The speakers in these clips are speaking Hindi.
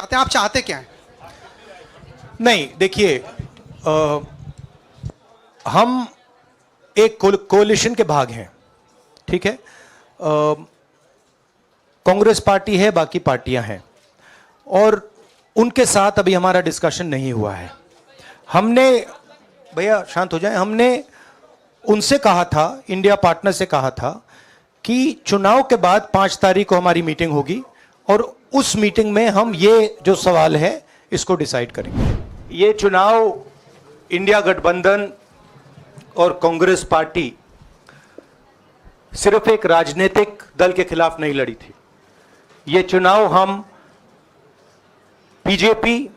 चाहते हैं? आप चाहते क्या हैं? नहीं, देखिए, हम एक कोलिशन के भाग हैं, ठीक है। कांग्रेस पार्टी है, बाकी पार्टियां हैं, और उनके साथ अभी हमारा डिस्कशन नहीं हुआ है। हमने, भैया शांत हो जाए, हमने उनसे कहा था, इंडिया पार्टनर से कहा था कि चुनाव के बाद 5 तारीख को हमारी मीटिंग होगी और उस मीटिंग में हम ये जो सवाल है इसको डिसाइड करेंगे। ये चुनाव इंडिया गठबंधन और कांग्रेस पार्टी सिर्फ एक राजनीतिक दल के खिलाफ नहीं लड़ी थी। ये चुनाव हम बीजेपी,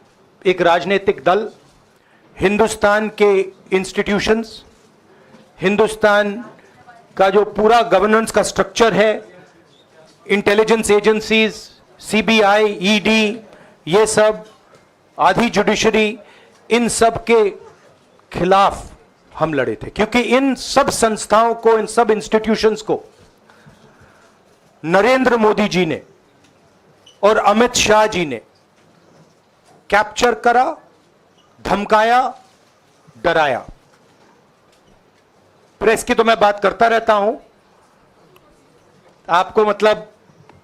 एक राजनीतिक दल, हिंदुस्तान के इंस्टीट्यूशंस, हिंदुस्तान का जो पूरा गवर्नेंस का स्ट्रक्चर है, इंटेलिजेंस एजेंसीज, सीबीआई, ईडी, ये सब, आधी जुडिशरी, इन सब के खिलाफ हम लड़े थे, क्योंकि इन सब संस्थाओं को, इन सब इंस्टीट्यूशंस को नरेंद्र मोदी जी ने और अमित शाह जी ने कैप्चर करा, धमकाया, डराया। प्रेस की तो मैं बात करता रहता हूं, आपको मतलब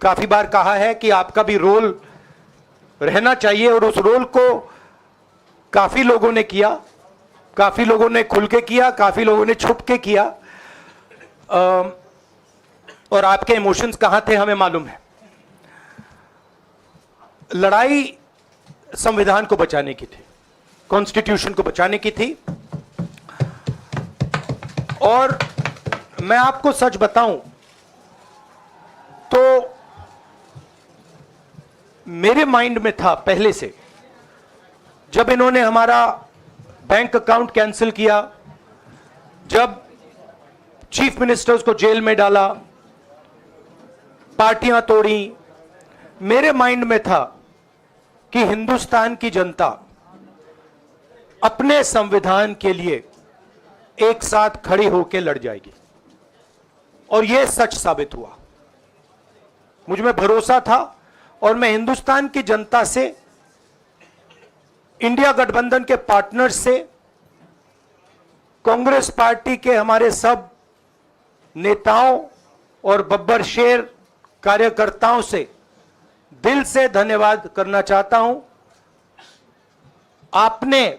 काफी बार कहा है कि आपका भी रोल रहना चाहिए, और उस रोल को काफी लोगों ने किया, काफी लोगों ने खुल के किया, काफी लोगों ने छुप के किया, और आपके इमोशंस कहां थे हमें मालूम है। लड़ाई संविधान को बचाने की थी, कॉन्स्टिट्यूशन को बचाने की थी, और मैं आपको सच बताऊं तो मेरे माइंड में था पहले से, जब इन्होंने हमारा बैंक अकाउंट कैंसिल किया, जब चीफ मिनिस्टर्स को जेल में डाला, पार्टियां तोड़ी, मेरे माइंड में था कि हिंदुस्तान की जनता अपने संविधान के लिए एक साथ खड़ी होकर लड़ जाएगी, और यह सच साबित हुआ। मुझ में भरोसा था, और मैं हिंदुस्तान की जनता से, इंडिया गठबंधन के पार्टनर्स से, कांग्रेस पार्टी के हमारे सब नेताओं और बब्बर शेर कार्यकर्ताओं से दिल से धन्यवाद करना चाहता हूं। आपने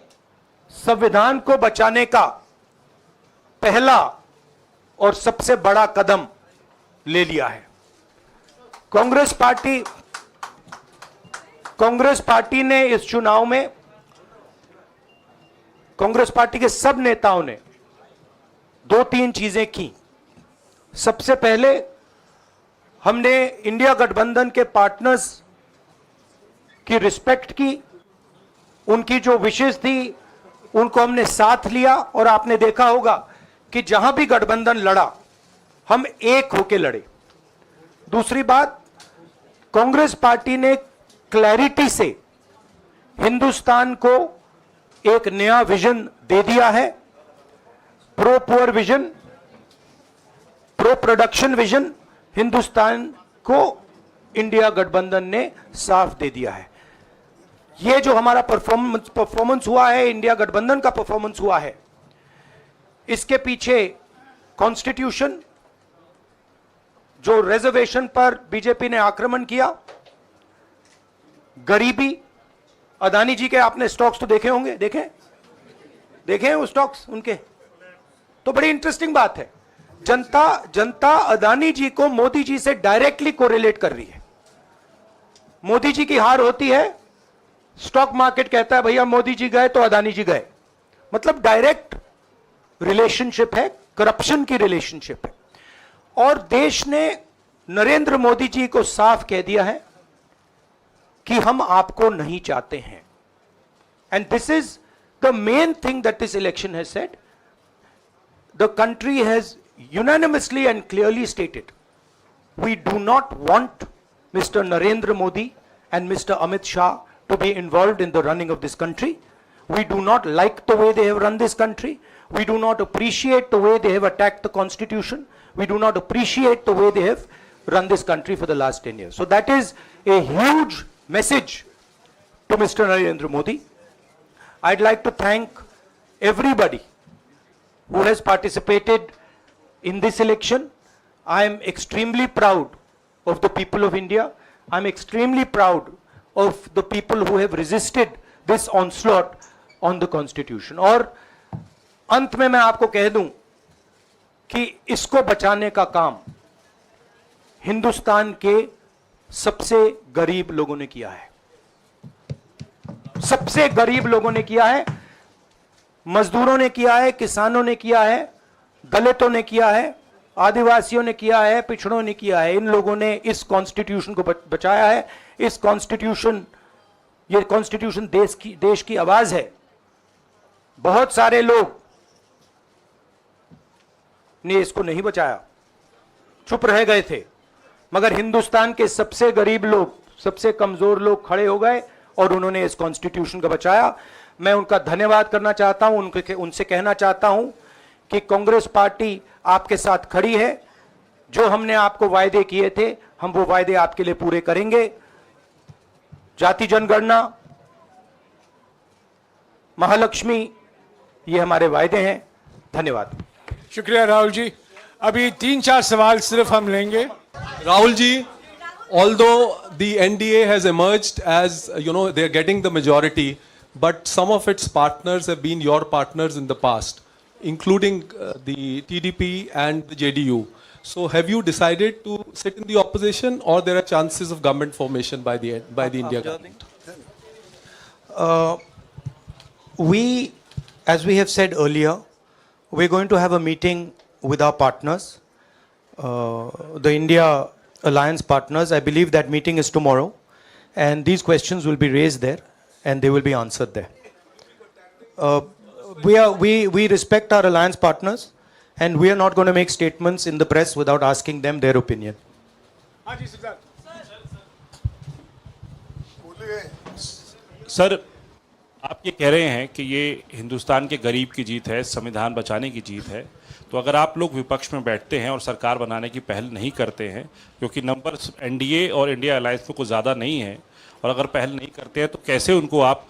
संविधान को बचाने का पहला और सबसे बड़ा कदम ले लिया है। कांग्रेस पार्टी ने इस चुनाव में, कांग्रेस पार्टी के सब नेताओं ने 2-3 चीजें की। सबसे पहले हमने इंडिया गठबंधन के पार्टनर्स की रिस्पेक्ट की, उनकी जो विशेष थी उनको हमने साथ लिया, और आपने देखा होगा कि जहां भी गठबंधन लड़ा हम एक होकर लड़े। दूसरी बात, कांग्रेस पार्टी ने क्लैरिटी से हिंदुस्तान को एक नया विजन दे दिया है, pro poor vision, pro production vision Hindustan को इंडिया गठबंधन ने साफ दे दिया है। यह जो हमारा परफॉर्मेंस हुआ है, इंडिया गठबंधन का परफॉर्मेंस हुआ है, इसके पीछे कॉन्स्टिट्यूशन, जो रिजर्वेशन पर बीजेपी ने आक्रमण किया, गरीबी, अदानी जी के आपने स्टॉक्स तो देखे होंगे, देखे हैं वो स्टॉक्स उनके, तो बड़ी इंटरेस्टिंग बात है। जनता अदानी जी को मोदी जी से डायरेक्टली कोरिलेट कर रही है। मोदी जी की हार होती है, स्टॉक मार्केट कहता है भैया मोदी जी गए तो अदानी जी गए, मतलब डायरेक्ट रिलेशनशिप है, करप्शन की रिलेशनशिप है। और देश ने नरेंद्र मोदी जी को साफ कह दिया है कि हम आपको नहीं चाहते हैं, and this is the main thing that this election has said. The country has unanimously and clearly stated, we do not want Mr. Narendra Modi and Mr. Amit Shah to be involved in the running of this country. We do not like the way they have run this country. We do not appreciate the way they have attacked the constitution. We do not appreciate the way they have run this country for the last 10 years. So that is a huge message to Mr. Narendra Modi. I'd like to thank everybody who has participated in this election. I am extremely proud of the people of India. I'm extremely proud of the people who have resisted this onslaught on the Constitution. और अंत में मैं आपको कह दूं कि इसको बचाने का काम हिंदुस्तान के सबसे गरीब लोगों ने किया है, सबसे गरीब लोगों ने किया है, मजदूरों ने किया है, किसानों ने किया है, दलितों ने किया है, आदिवासियों ने किया है, पिछड़ों ने किया है। इन लोगों ने इस कॉन्स्टिट्यूशन को बचाया है। इस कॉन्स्टिट्यूशन, ये कॉन्स्टिट्यूशन देश की आवाज है। बहुत सारे लोग ने इसको नहीं बचाया, चुप रह गए थे, मगर हिंदुस्तान के सबसे गरीब लोग, सबसे कमजोर लोग खड़े हो गए और उन्होंने इस कॉन्स्टिट्यूशन को बचाया। मैं उनका धन्यवाद करना चाहता हूं, उनसे कहना चाहता हूं कि कांग्रेस पार्टी आपके साथ खड़ी है। जो हमने आपको वायदे किए थे, हम वो वायदे आपके लिए पूरे करेंगे। जाति जनगणना, महालक्ष्मी, ये हमारे वायदे हैं। धन्यवाद। शुक्रिया राहुल जी। अभी 3-4 सवाल सिर्फ हम लेंगे। Rahul ji, although the NDA has emerged as, they are getting the majority, but some of its partners have been your partners in the past, including the TDP and the JDU. So have you decided to sit in the opposition, or there are chances of government formation by the India government? We, as we have said earlier, we're going to have a meeting with our partners, the India Alliance partners. I believe that meeting is tomorrow, and these questions will be raised there and they will be answered there. We respect our alliance partners, and we are not going to make statements in the press without asking them their opinion. Sir, आप ये कह रहे हैं कि ये हिंदुस्तान के गरीब की जीत है, संविधान बचाने की जीत है, तो अगर आप लोग विपक्ष में बैठते हैं और सरकार बनाने की पहल नहीं करते हैं, क्योंकि नंबर एनडीए और इंडिया अलायंस में कुछ ज़्यादा नहीं है, और अगर पहल नहीं करते हैं तो कैसे उनको आप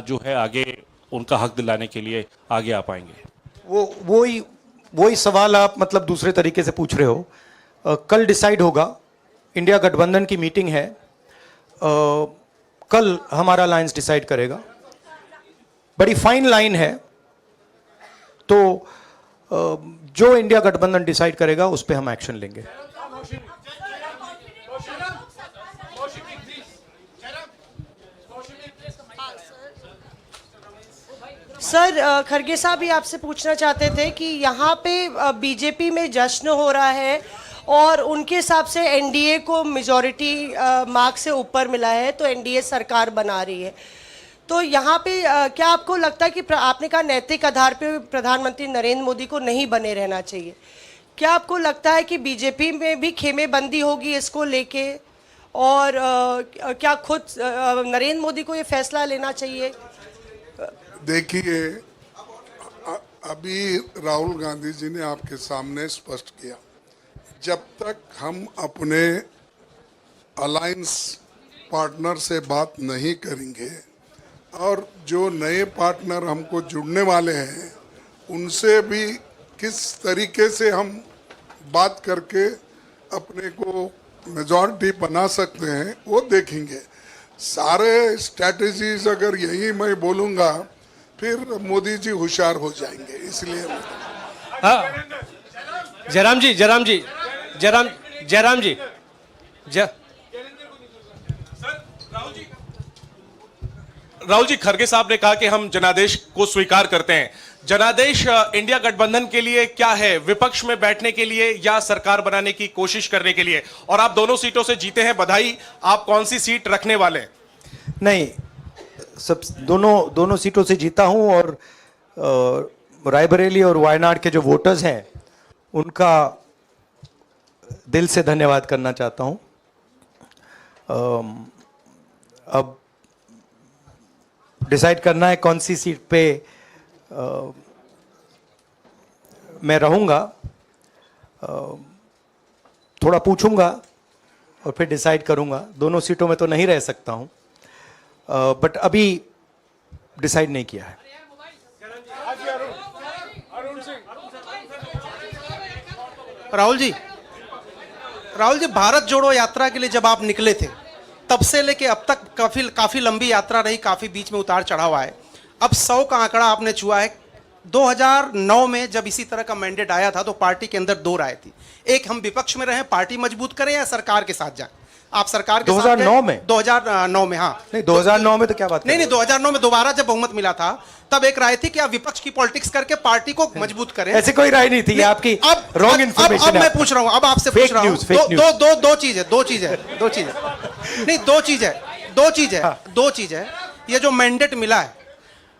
जो है आगे उनका हक दिलाने के लिए आगे आ पाएंगे? वही सवाल आप मतलब दूसरे तरीके से पूछ रहे हो। कल डिसाइड होगा, इंडिया गठबंधन की मीटिंग है, कल हमारा अलायंस डिसाइड करेगा। बड़ी फाइन लाइन है, तो जो इंडिया गठबंधन डिसाइड करेगा उस पर हम एक्शन लेंगे। सर, खरगे साहब भी आपसे पूछना चाहते थे कि यहाँ पे बीजेपी में जश्न हो रहा है और उनके हिसाब से एनडीए को मेजॉरिटी मार्क से ऊपर मिला है, तो एनडीए सरकार बना रही है। तो यहाँ पे क्या आपको लगता है कि आपने कहा नैतिक आधार पे प्रधानमंत्री नरेंद्र मोदी को नहीं बने रहना चाहिए, क्या आपको लगता है कि बीजेपी में भी खेमेबंदी होगी इसको लेके, और क्या खुद नरेंद्र मोदी को ये फैसला लेना चाहिए? देखिए, अभी राहुल गांधी जी ने आपके सामने स्पष्ट किया, जब तक हम अपने अलायंस पार्टनर से बात नहीं करेंगे और जो नए पार्टनर हमको जुड़ने वाले हैं उनसे भी किस तरीके से हम बात करके अपने को मेजॉरिटी बना सकते हैं वो देखेंगे। सारे स्ट्रैटेजीज अगर यही मैं बोलूँगा फिर मोदी जी होशियार हो जाएंगे, इसलिए। हाँ, जयराम जी, राहुल जी, खरगे साहब ने कहा कि हम जनादेश को स्वीकार करते हैं। जनादेश इंडिया गठबंधन के लिए क्या है? विपक्ष में बैठने के लिए या सरकार बनाने की कोशिश करने के लिए? और आप दोनों सीटों से जीते हैं, बधाई। आप कौन सी सीट रखने वाले हैं? नहीं, सब दोनों सीटों से जीता हूं, और रायबरेली और वायनाड के जो वोटर्स हैं उनका दिल से धन्यवाद करना चाहता हूं। अब डिसाइड करना है कौन सी सीट पे मैं रहूंगा, थोड़ा पूछूंगा और फिर डिसाइड करूंगा। दोनों सीटों में तो नहीं रह सकता हूं, बट अभी डिसाइड नहीं किया है। राहुल जी, भारत जोड़ो यात्रा के लिए जब आप निकले थे तब से लेके अब तक काफी लंबी यात्रा रही, काफी बीच में उतार चढ़ाव आए। अब 100 का आंकड़ा आपने छुआ है। 2009 में जब इसी तरह का मैंडेट आया था तो पार्टी के अंदर 2 राय थी, एक हम विपक्ष में रहें, पार्टी मजबूत करें, या सरकार के साथ जाएं। आप सरकार के 2009 में 2009 में हाँ नहीं, 2009 में तो क्या बात नहीं 2009 में दोबारा जब बहुमत मिला था तब एक राय थी कि आप विपक्ष की पॉलिटिक्स करके पार्टी को मजबूत करें। ऐसी कोई राय नहीं थी, ये आपकी रॉन्ग इंफॉर्मेशन है। अब मैं पूछ रहा हूं, अब आपसे पूछ रहा हूं, दो चीज है। ये जो मैंडेट मिला है,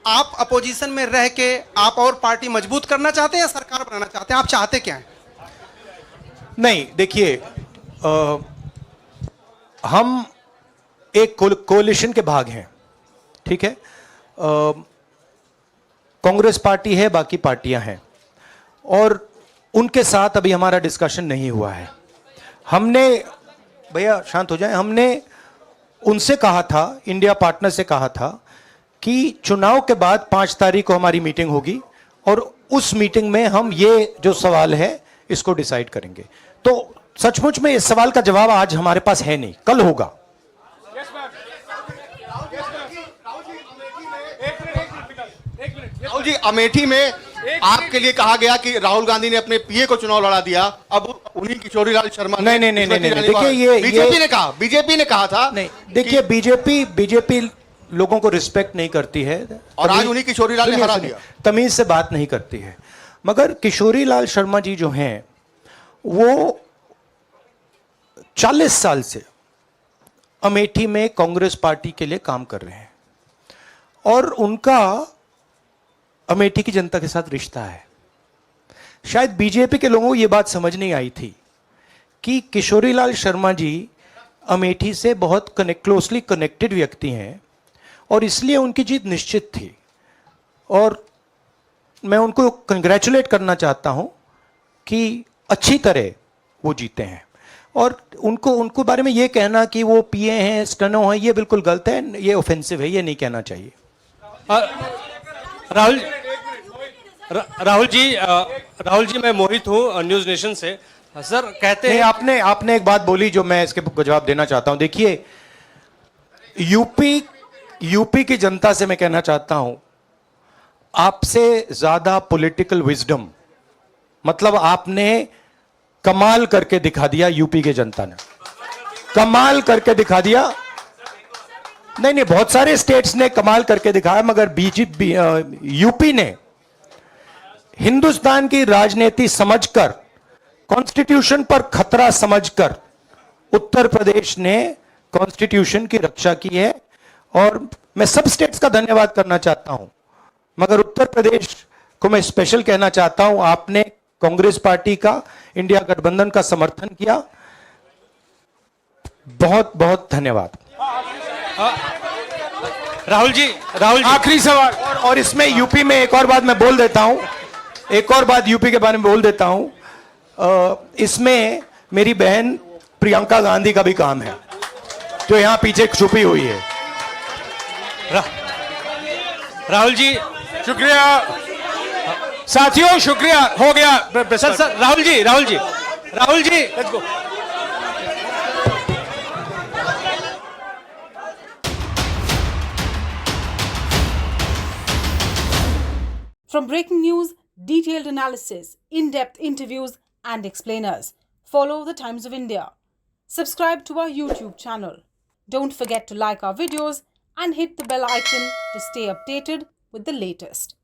आप अपोजिशन में रह के आप और पार्टी मजबूत करना चाहते हैं या सरकार बनाना चाहते हैं? आप चाहते क्या है? नहीं, देखिए, हम एक कोलिशन के भाग हैं, ठीक है। कांग्रेस पार्टी है, बाकी पार्टियां हैं, और उनके साथ अभी हमारा डिस्कशन नहीं हुआ है। हमने, भैया शांत हो जाए, हमने उनसे कहा था, इंडिया पार्टनर से कहा था कि चुनाव के बाद 5 तारीख को हमारी मीटिंग होगी और उस मीटिंग में हम ये जो सवाल है इसको डिसाइड करेंगे। तो सचमुच में इस सवाल का जवाब आज हमारे पास है नहीं, कल होगा। राहुल जी, अमेठी में आपके लिए कहा गया कि राहुल गांधी ने अपने पीए को चुनाव लड़ा दिया, अब उन्हीं किशोरीलाल शर्मा नहीं, देखिए, ये बीजेपी ने कहा था। नहीं, देखिए, बीजेपी लोगों को रिस्पेक्ट नहीं करती है, और आज उन्हीं किशोरीलाल ने हरा दिया, तमीज से बात नहीं करती है। मगर किशोरीलाल शर्मा जी जो हैं, वो 40 साल से अमेठी में कांग्रेस पार्टी के लिए काम कर रहे हैं और उनका अमेठी की जनता के साथ रिश्ता है। शायद बीजेपी के लोगों को यह बात समझ नहीं आई थी कि किशोरीलाल शर्मा जी अमेठी से बहुत क्लोजली कनेक्टेड व्यक्ति हैं और इसलिए उनकी जीत निश्चित थी। और मैं उनको कंग्रेचुलेट करना चाहता हूं कि अच्छी तरह वो जीते हैं। और उनको बारे में ये कहना कि वो पीए हैं, स्टनो हैं, ये बिल्कुल गलत है, ये ऑफेंसिव है, ये नहीं कहना चाहिए। राहुल जी, मैं मोहित हूँ न्यूज नेशन से। सर कहते हैं, आपने एक बात बोली जो मैं इसके जवाब देना चाहता हूं। देखिए, यूपी की जनता से मैं कहना चाहता हूं, आपसे ज्यादा पॉलिटिकल विजडम, मतलब आपने कमाल करके दिखा दिया। यूपी की जनता ने कमाल करके दिखा दिया। नहीं, बहुत सारे स्टेट्स ने कमाल करके दिखाया, मगर बीजेपी यूपी ने हिंदुस्तान की राजनीति समझकर, कॉन्स्टिट्यूशन पर खतरा समझकर उत्तर प्रदेश ने कॉन्स्टिट्यूशन की रक्षा की है। और मैं सब स्टेट्स का धन्यवाद करना चाहता हूं, मगर उत्तर प्रदेश को मैं स्पेशल कहना चाहता हूं। आपने कांग्रेस पार्टी का, इंडिया गठबंधन का समर्थन किया, बहुत बहुत धन्यवाद। राहुल जी, आखिरी सवाल, और इसमें यूपी में एक और बात मैं बोल देता हूं, एक और बात यूपी के बारे में बोल देता हूं। इसमें मेरी बहन प्रियंका गांधी का भी काम है, जो यहां पीछे छुपी हुई है। राहुल जी, शुक्रिया साथियों, शुक्रिया, हो गया। Sir Rahul ji, let's go. From breaking news, detailed analysis, in-depth interviews and explainers, follow the Times of India. Subscribe to our YouTube channel. Don't forget to like our videos and hit the bell icon to stay updated with the latest.